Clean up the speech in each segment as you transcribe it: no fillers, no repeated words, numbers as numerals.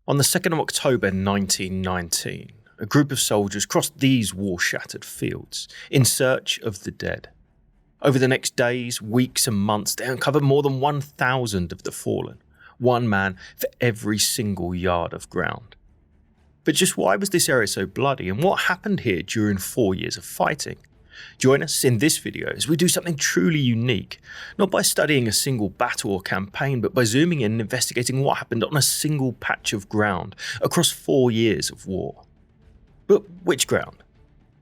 On the 2nd of October 1919, a group of soldiers crossed these war-shattered fields in search of the dead. Over the next days, weeks and months, they uncovered more than 1,000 of the fallen, one man for every single yard of ground. But just why was this area so bloody, and what happened here during 4 years of fighting? Join us in this video as we do something truly unique, not by studying a single battle or campaign, but by zooming in and investigating what happened on a single patch of ground across 4 years of war. But which ground?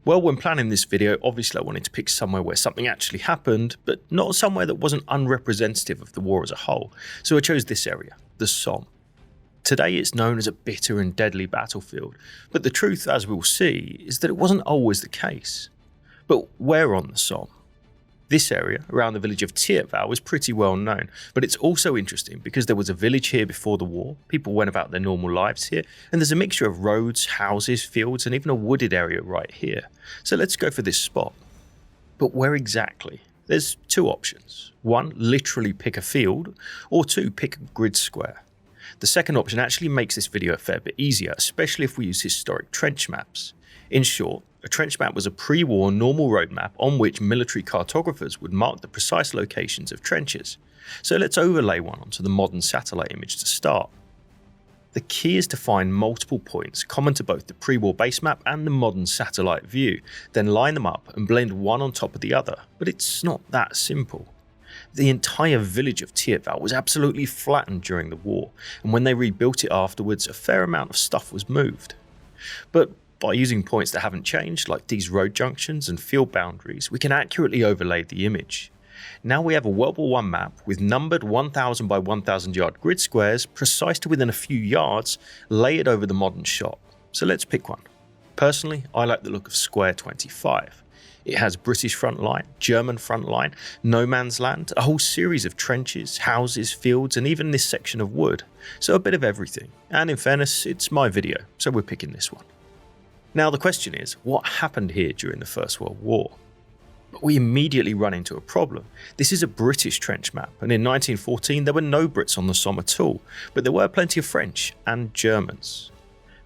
Well, when planning this video, obviously I wanted to pick somewhere where something actually happened, but not somewhere that wasn't unrepresentative of the war as a whole, so I chose this area, the Somme. Today it's known as a bitter and deadly battlefield, but the truth, as we'll see, is that it wasn't always the case. But where on the Somme? This area, around the village of Ypres, is pretty well known, but it's also interesting because there was a village here before the war, people went about their normal lives here, and there's a mixture of roads, houses, fields, and even a wooded area right here. So let's go for this spot. But where exactly? There's two options. One, literally pick a field, or two, pick a grid square. The second option actually makes this video a fair bit easier, especially if we use historic trench maps. In short, a trench map was a pre-war normal road map on which military cartographers would mark the precise locations of trenches. So let's overlay one onto the modern satellite image to start. The key is to find multiple points common to both the pre-war base map and the modern satellite view, then line them up and blend one on top of the other, but it's not that simple. The entire village of Ypres was absolutely flattened during the war, and when they rebuilt it afterwards, a fair amount of stuff was moved. But by using points that haven't changed, like these road junctions and field boundaries, we can accurately overlay the image. Now we have a WW1 map with numbered 1,000 by 1,000 yard grid squares, precise to within a few yards, layered over the modern shot. So let's pick one. Personally, I like the look of square 25. It has British front line, German front line, no man's land, a whole series of trenches, houses, fields, and even this section of wood. So a bit of everything. And in fairness, it's my video, so we're picking this one. Now the question is, what happened here during the First World War? But we immediately run into a problem. This is a British trench map, and in 1914 there were no Brits on the Somme at all, but there were plenty of French and Germans.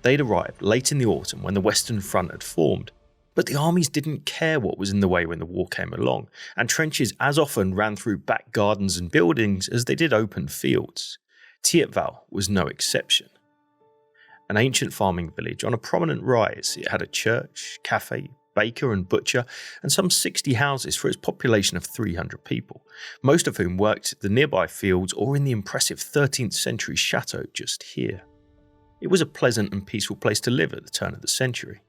They'd arrived late in the autumn when the Western Front had formed, but the armies didn't care what was in the way when the war came along, and trenches as often ran through back gardens and buildings as they did open fields. Ypres was no exception. An ancient farming village on a prominent rise, it had a church, cafe, baker and butcher, and some 60 houses for its population of 300 people, most of whom worked at the nearby fields or in the impressive 13th century chateau just here. It was a pleasant and peaceful place to live at the turn of the century.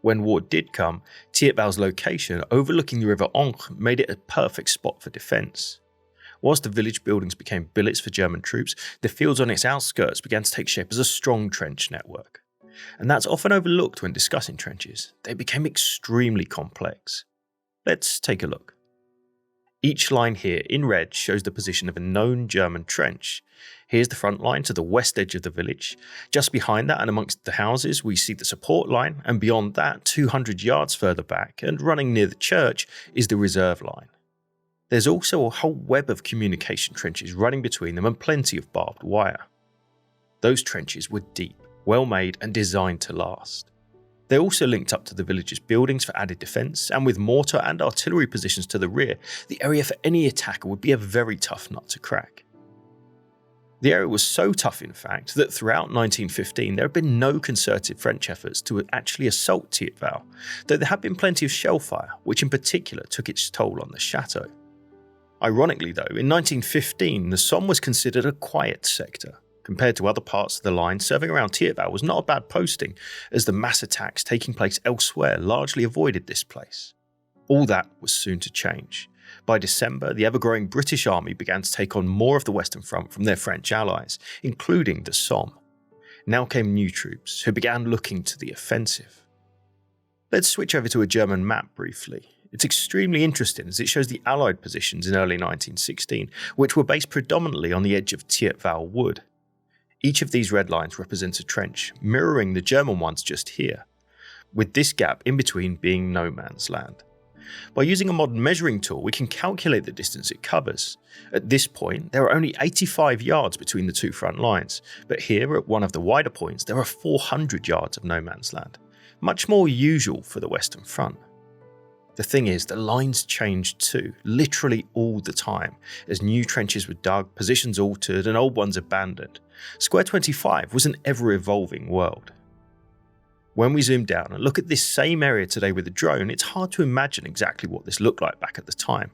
When war did come, Ypres' location overlooking the river Ypres made it a perfect spot for defence. Whilst the village buildings became billets for German troops, the fields on its outskirts began to take shape as a strong trench network. And that's often overlooked when discussing trenches. They became extremely complex. Let's take a look. Each line here in red shows the position of a known German trench. Here's the front line to the west edge of the village. Just behind that and amongst the houses we see the support line, and beyond that 200 yards further back and running near the church is the reserve line. There's also a whole web of communication trenches running between them and plenty of barbed wire. Those trenches were deep, well made and designed to last. They also linked up to the village's buildings for added defence, and with mortar and artillery positions to the rear, the area for any attacker would be a very tough nut to crack. The area was so tough in fact that throughout 1915 there had been no concerted French efforts to actually assault Ypres, though there had been plenty of shell fire, which in particular took its toll on the chateau. Ironically though, in 1915 the Somme was considered a quiet sector. Compared to other parts of the line, serving around Ypres was not a bad posting, as the mass attacks taking place elsewhere largely avoided this place. All that was soon to change. By December, the ever-growing British Army began to take on more of the Western Front from their French allies, including the Somme. Now came new troops, who began looking to the offensive. Let's switch over to a German map briefly. It's extremely interesting as it shows the Allied positions in early 1916, which were based predominantly on the edge of Ypres Wood. Each of these red lines represents a trench, mirroring the German ones just here, with this gap in between being no man's land. By using a modern measuring tool, we can calculate the distance it covers. At this point, there are only 85 yards between the two front lines, but here at one of the wider points, there are 400 yards of no man's land, much more usual for the Western Front. The thing is, the lines changed too, literally all the time, as new trenches were dug, positions altered, and old ones abandoned. Square 25 was an ever-evolving world. When we zoom down and look at this same area today with a drone, it's hard to imagine exactly what this looked like back at the time.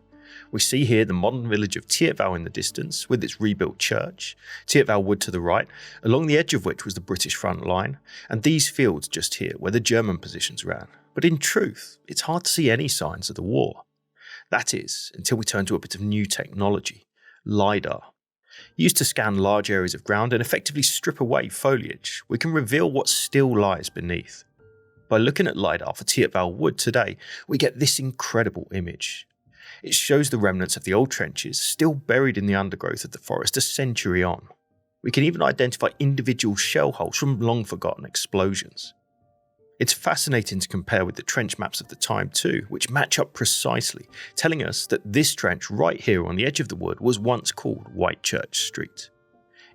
We see here the modern village of Ypres in the distance, with its rebuilt church, Ypres Wood to the right, along the edge of which was the British front line, and these fields just here where the German positions ran. But in truth, it's hard to see any signs of the war. That is, until we turn to a bit of new technology, LiDAR. Used to scan large areas of ground and effectively strip away foliage, we can reveal what still lies beneath. By looking at LiDAR for Ypres Wood today, we get this incredible image. It shows the remnants of the old trenches still buried in the undergrowth of the forest a century on. We can even identify individual shell holes from long-forgotten explosions. It's fascinating to compare with the trench maps of the time too, which match up precisely, telling us that this trench right here on the edge of the wood was once called Whitechurch Street.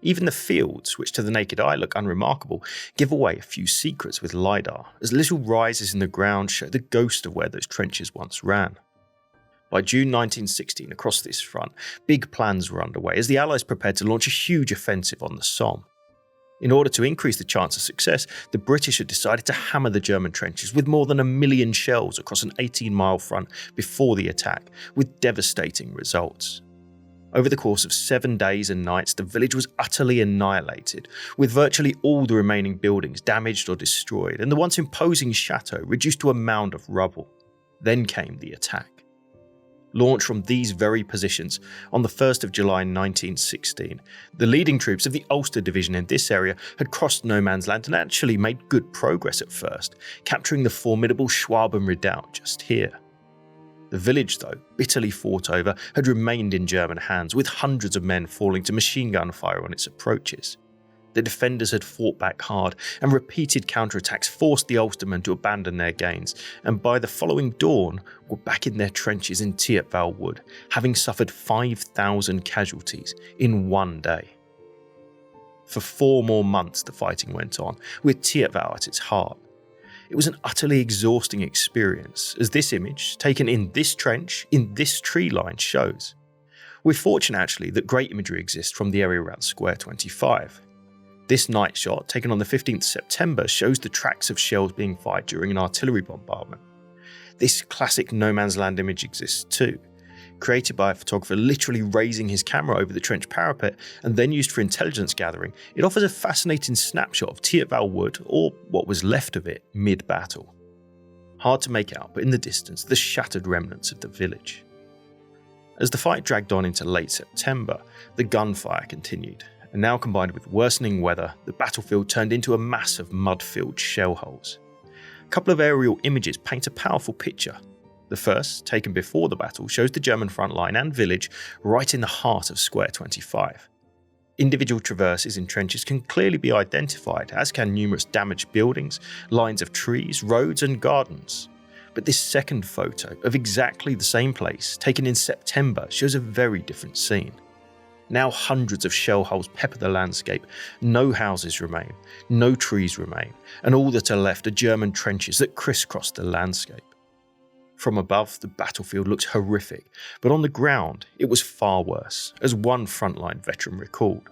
Even the fields, which to the naked eye look unremarkable, give away a few secrets with LiDAR, as little rises in the ground show the ghost of where those trenches once ran. By June 1916, across this front, big plans were underway as the Allies prepared to launch a huge offensive on the Somme. In order to increase the chance of success, the British had decided to hammer the German trenches with more than 1 million shells across an 18-mile front before the attack, with devastating results. Over the course of 7 days and nights, the village was utterly annihilated, with virtually all the remaining buildings damaged or destroyed, and the once imposing chateau reduced to a mound of rubble. Then came the attack. Launched from these very positions on the 1st of July 1916, the leading troops of the Ulster Division in this area had crossed no man's land and actually made good progress at first, capturing the formidable Schwaben redoubt just here. The village, though, bitterly fought over, had remained in German hands, with hundreds of men falling to machine gun fire on its approaches. The defenders had fought back hard, and repeated counterattacks forced the Ulstermen to abandon their gains, and by the following dawn were back in their trenches in Ypres Wood, having suffered 5,000 casualties in one day. For 4 more months the fighting went on, with Ypres at its heart. It was an utterly exhausting experience, as this image, taken in this trench, in this tree line, shows. We're fortunate actually that great imagery exists from the area around Square 25. This night shot, taken on the 15th September, shows the tracks of shells being fired during an artillery bombardment. This classic no man's land image exists too, created by a photographer literally raising his camera over the trench parapet and then used for intelligence gathering. It offers a fascinating snapshot of Ypres Wood, or what was left of it, mid-battle. Hard to make out, but in the distance, the shattered remnants of the village. As the fight dragged on into late September, the gunfire continued. And now combined with worsening weather, the battlefield turned into a mass of mud-filled shell holes. A couple of aerial images paint a powerful picture. The first, taken before the battle, shows the German front line and village right in the heart of Square 25. Individual traverses in trenches can clearly be identified, as can numerous damaged buildings, lines of trees, roads and gardens. But this second photo of exactly the same place, taken in September, shows a very different scene. Now hundreds of shell holes pepper the landscape, no houses remain, no trees remain, and all that are left are German trenches that crisscross the landscape. From above, the battlefield looks horrific, but on the ground, it was far worse, as one frontline veteran recalled.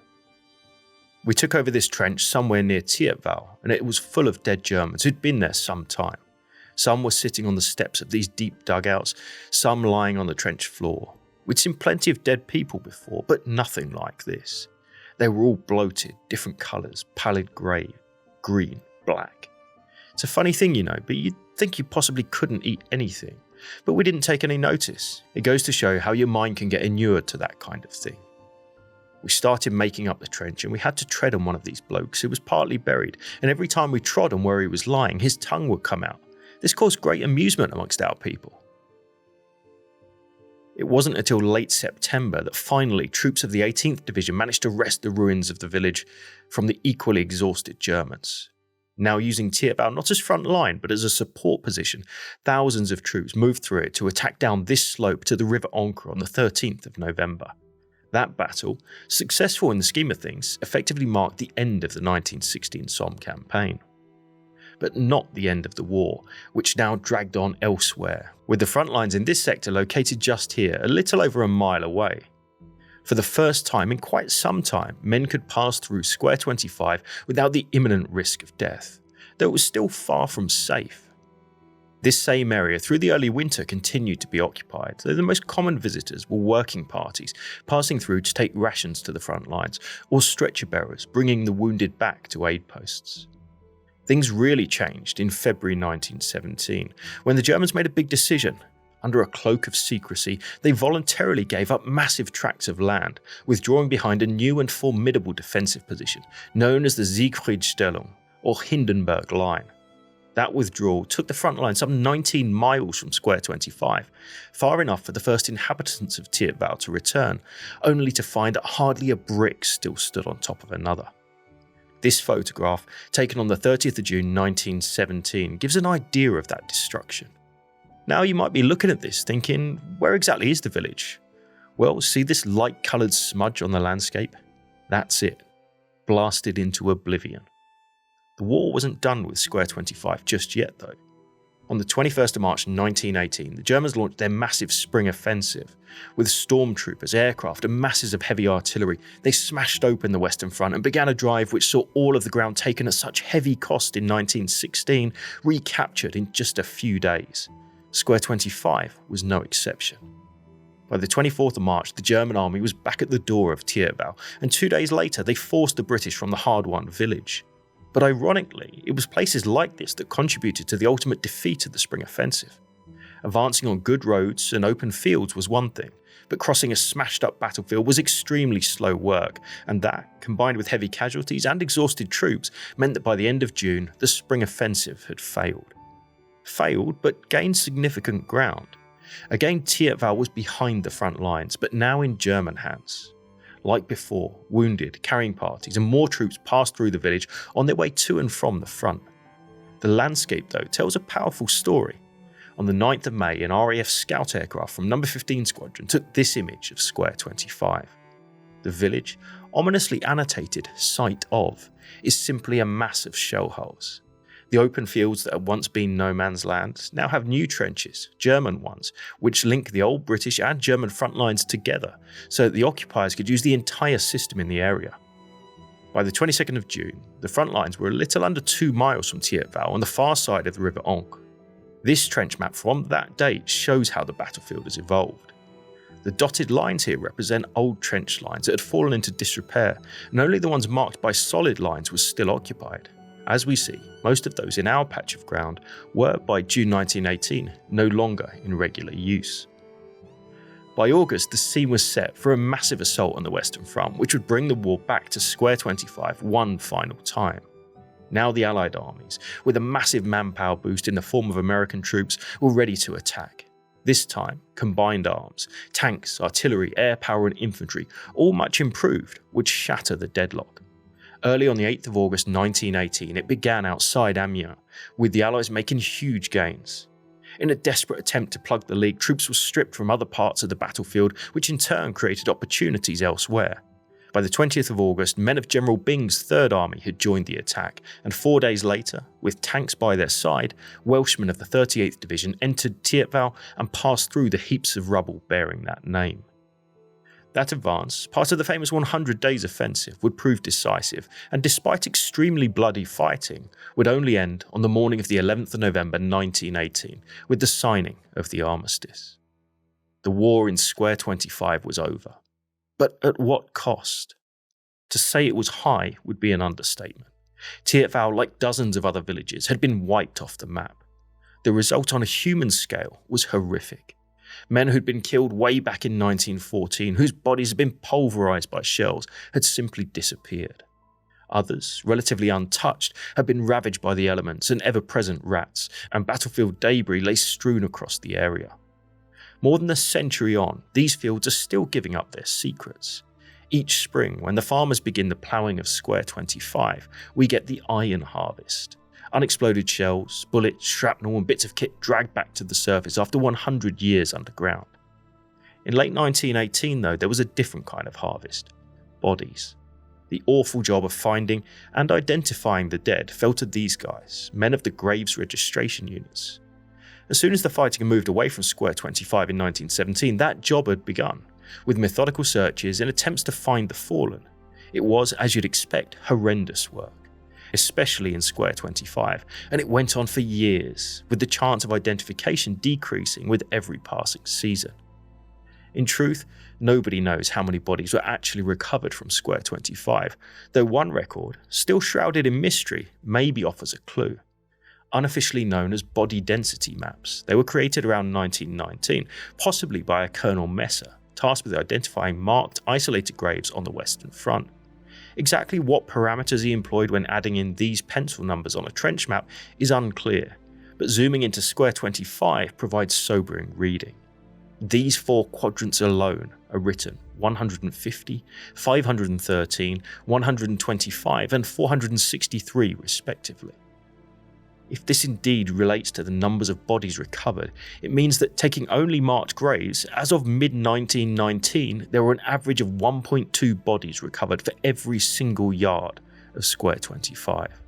We took over this trench somewhere near Ypres, and it was full of dead Germans who'd been there some time. Some were sitting on the steps of these deep dugouts, some lying on the trench floor. We'd seen plenty of dead people before, but nothing like this. They were all bloated, different colours, pallid grey, green, black. It's a funny thing, you know, but you'd think you possibly couldn't eat anything. But we didn't take any notice. It goes to show how your mind can get inured to that kind of thing. We started making up the trench and we had to tread on one of these blokes who was partly buried, and every time we trod on where he was lying, his tongue would come out. This caused great amusement amongst our people. It wasn't until late September that finally troops of the 18th Division managed to wrest the ruins of the village from the equally exhausted Germans. Now using Thiepval not as front line but as a support position, thousands of troops moved through it to attack down this slope to the River Ancre on the 13th of November. That battle, successful in the scheme of things, effectively marked the end of the 1916 Somme campaign. But not the end of the war, which now dragged on elsewhere, with the front lines in this sector located just here, a little over a mile away. For the first time in quite some time, men could pass through Square 25 without the imminent risk of death, though it was still far from safe. This same area through the early winter continued to be occupied, though the most common visitors were working parties passing through to take rations to the front lines, or stretcher bearers bringing the wounded back to aid posts. Things really changed in February 1917, when the Germans made a big decision. Under a cloak of secrecy, they voluntarily gave up massive tracts of land, withdrawing behind a new and formidable defensive position known as the Siegfriedstellung, or Hindenburg Line. That withdrawal took the front line some 19 miles from Square 25, far enough for the first inhabitants of Thiepval to return, only to find that hardly a brick still stood on top of another. This photograph, taken on the 30th of June 1917, gives an idea of that destruction. Now you might be looking at this thinking, where exactly is the village? Well, see this light-coloured smudge on the landscape? That's it. Blasted into oblivion. The war wasn't done with Square 25 just yet, though. On the 21st of March 1918, the Germans launched their massive spring offensive. With stormtroopers, aircraft and masses of heavy artillery, they smashed open the Western Front and began a drive which saw all of the ground taken at such heavy cost in 1916 recaptured in just a few days. Square 25 was no exception. By the 24th of March, the German army was back at the door of Thiepval, and 2 days later they forced the British from the hard-won village. But ironically, it was places like this that contributed to the ultimate defeat of the spring offensive. Advancing on good roads and open fields was one thing, but crossing a smashed-up battlefield was extremely slow work, and that, combined with heavy casualties and exhausted troops, meant that by the end of June, the spring offensive had failed. Failed, but gained significant ground. Again, Thiepval was behind the front lines, but now in German hands. Like before, wounded, carrying parties, and more troops passed through the village on their way to and from the front. The landscape, though, tells a powerful story. On the 9th of May, an RAF scout aircraft from No. 15 Squadron took this image of Square 25. The village, ominously annotated Site of, is simply a mass of shell holes. The open fields that had once been no man's land now have new trenches, German ones, which link the old British and German front lines together so that the occupiers could use the entire system in the area. By the 22nd of June, the front lines were a little under 2 miles from Thiepval on the far side of the River Ancre. This trench map from that date shows how the battlefield has evolved. The dotted lines here represent old trench lines that had fallen into disrepair, and only the ones marked by solid lines were still occupied. As we see, most of those in our patch of ground were, by June 1918, no longer in regular use. By August, the scene was set for a massive assault on the Western Front, which would bring the war back to Square 25 one final time. Now the Allied armies, with a massive manpower boost in the form of American troops, were ready to attack. This time, combined arms, tanks, artillery, air power and infantry, all much improved, would shatter the deadlock. Early on the 8th of August 1918, it began outside Amiens, with the Allies making huge gains. In a desperate attempt to plug the leak, troops were stripped from other parts of the battlefield, which in turn created opportunities elsewhere. By the 20th of August, men of General Byng's Third Army had joined the attack, and 4 days later, with tanks by their side, Welshmen of the 38th Division entered Thiepval and passed through the heaps of rubble bearing that name. That advance, part of the famous 100 Days Offensive, would prove decisive, and despite extremely bloody fighting, would only end on the morning of the 11th of November 1918, with the signing of the armistice. The war in Square 25 was over. But at what cost? To say it was high would be an understatement. Thiepval, like dozens of other villages, had been wiped off the map. The result on a human scale was horrific. Men who'd been killed way back in 1914, whose bodies had been pulverised by shells, had simply disappeared. Others, relatively untouched, had been ravaged by the elements and ever-present rats, and battlefield debris lay strewn across the area. More than a century on, these fields are still giving up their secrets. Each spring, when the farmers begin the ploughing of Square 25, we get the iron harvest. Unexploded shells, bullets, shrapnel and bits of kit dragged back to the surface after 100 years underground. In late 1918 though, there was a different kind of harvest. Bodies. The awful job of finding and identifying the dead fell to these guys, men of the graves registration units. As soon as the fighting had moved away from Square 25 in 1917, that job had begun, with methodical searches and attempts to find the fallen. It was, as you'd expect, horrendous work, especially in Square 25, and it went on for years, with the chance of identification decreasing with every passing season. In truth, nobody knows how many bodies were actually recovered from Square 25, though one record, still shrouded in mystery, maybe offers a clue. Unofficially known as body density maps, they were created around 1919, possibly by a Colonel Messer, tasked with identifying marked, isolated graves on the Western Front. Exactly what parameters he employed when adding in these pencil numbers on a trench map is unclear, but zooming into Square 25 provides sobering reading. These 4 quadrants alone are written 150, 513, 125 and 463 respectively. If this indeed relates to the numbers of bodies recovered, it means that taking only marked graves, as of mid-1919, there were an average of 1.2 bodies recovered for every single yard of Square 25.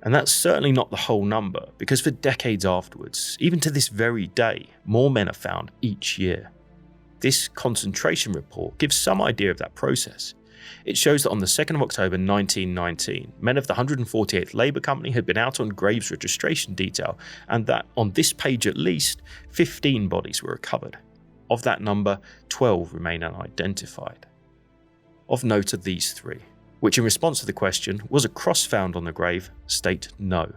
And that's certainly not the whole number, because for decades afterwards, even to this very day, more men are found each year. This concentration report gives some idea of that process. It shows that on the 2nd of October 1919, men of the 148th Labour Company had been out on graves registration detail, and that, on this page at least, 15 bodies were recovered. Of that number, 12 remain unidentified. Of note are these 3. Which in response to the question, was a cross found on the grave, state no.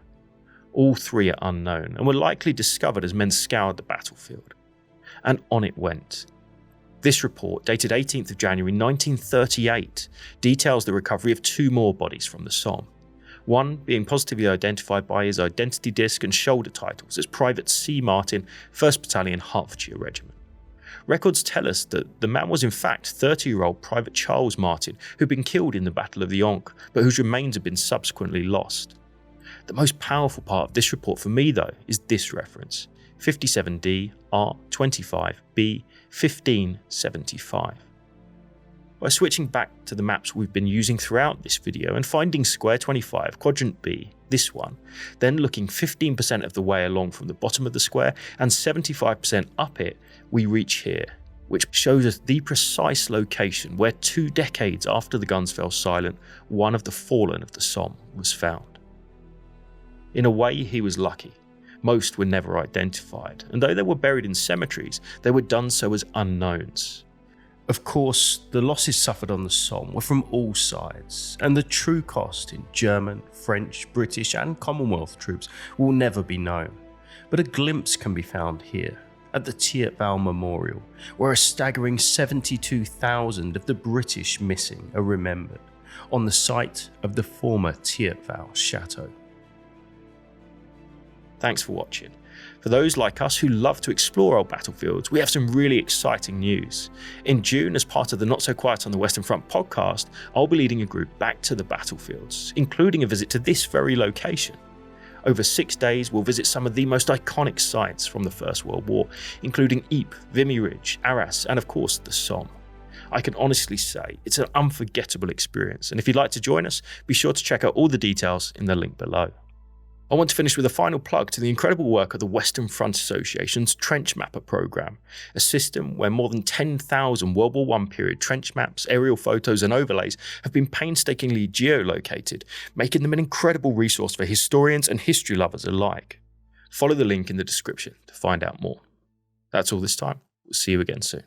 All 3 are unknown and were likely discovered as men scoured the battlefield. And on it went. This report, dated 18th of January 1938, details the recovery of 2 more bodies from the Somme. One being positively identified by his identity disc and shoulder titles as Private C. Martin, 1st Battalion Hertfordshire Regiment. Records tell us that the man was in fact 30-year-old Private Charles Martin, who'd been killed in the Battle of the Ancre, but whose remains had been subsequently lost. The most powerful part of this report for me, though, is this reference, 57D R25B 1575. By switching back to the maps we've been using throughout this video and finding Square 25, Quadrant B, this one, then looking 15% of the way along from the bottom of the square and 75% up it, we reach here, which shows us the precise location where 2 decades after the guns fell silent, one of the fallen of the Somme was found. In a way, he was lucky. Most were never identified, and though they were buried in cemeteries, they were done so as unknowns. Of course, the losses suffered on the Somme were from all sides, and the true cost in German, French, British and Commonwealth troops will never be known. But a glimpse can be found here, at the Withdrawal Memorial, where a staggering 72,000 of the British missing are remembered, on the site of the former Withdrawal Chateau. Thanks for watching. For those like us who love to explore old battlefields, we have some really exciting news. In June, as part of the Not So Quiet on the Western Front podcast, I'll be leading a group back to the battlefields, including a visit to this very location. Over 6 days, we'll visit some of the most iconic sites from the First World War, including Ypres, Vimy Ridge, Arras, and of course the Somme. I can honestly say it's an unforgettable experience, and if you'd like to join us, be sure to check out all the details in the link below. I want to finish with a final plug to the incredible work of the Western Front Association's Trench Mapper program, a system where more than 10,000 World War I period trench maps, aerial photos and overlays have been painstakingly geolocated, making them an incredible resource for historians and history lovers alike. Follow the link in the description to find out more. That's all this time. We'll see you again soon.